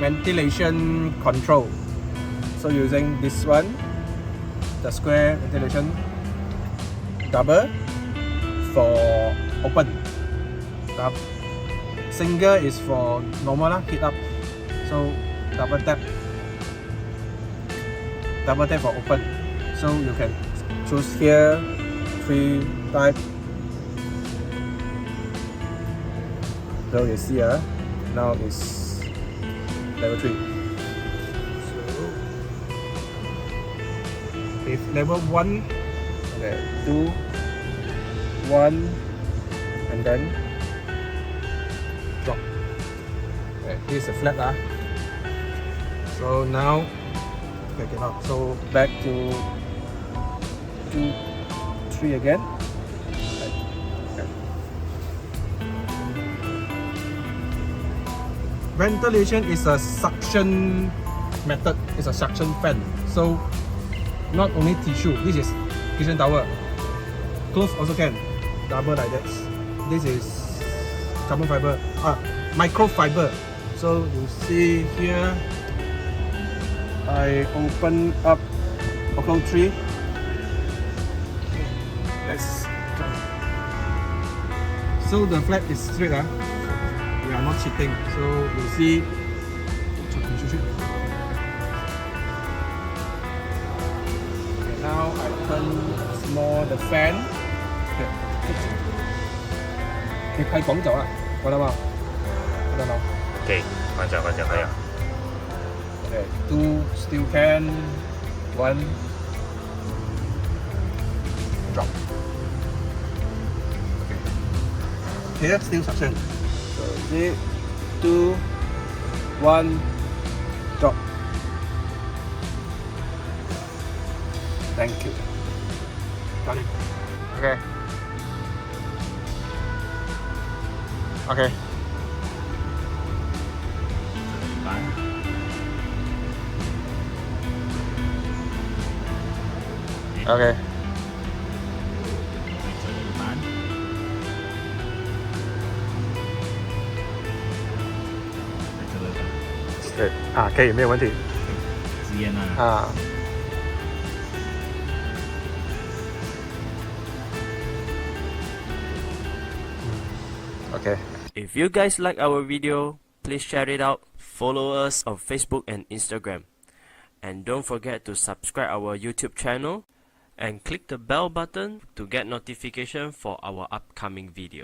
ventilation control. So using this one, the square ventilation, double for open. Single is for normal lah, heat up. So double tap for open. So you can choose here 3 type. So you see now is level 3. So if level 1, okay, 2, 1, and then drop. Okay, this is a flat So now take it out. So back to 2, 3 again. Ventilation is a suction method. It's a suction fan. So not only tissue. This is kitchen towel. Clothes also can. Double like that. This is carbon fiber. Microfiber. So you see here, I open up bottle 3. Let's try. So the flap is straight. We are not cheating. So you see, okay, now I turn small the fan. Okay. 你快講走啦，我得冇？我得冇？ Okay, 慢講可以啊。Okay, 2 still can, 1 drop. Okay. Here still suction. So see, 2, 1 drop. Thank you. Got it. Okay. Okay. Okay. Straight. 可以，没有问题。直烟啊。Okay. If you guys like our video, please share it out, follow us on Facebook and Instagram, and don't forget to subscribe our YouTube channel and click the bell button to get notification for our upcoming video.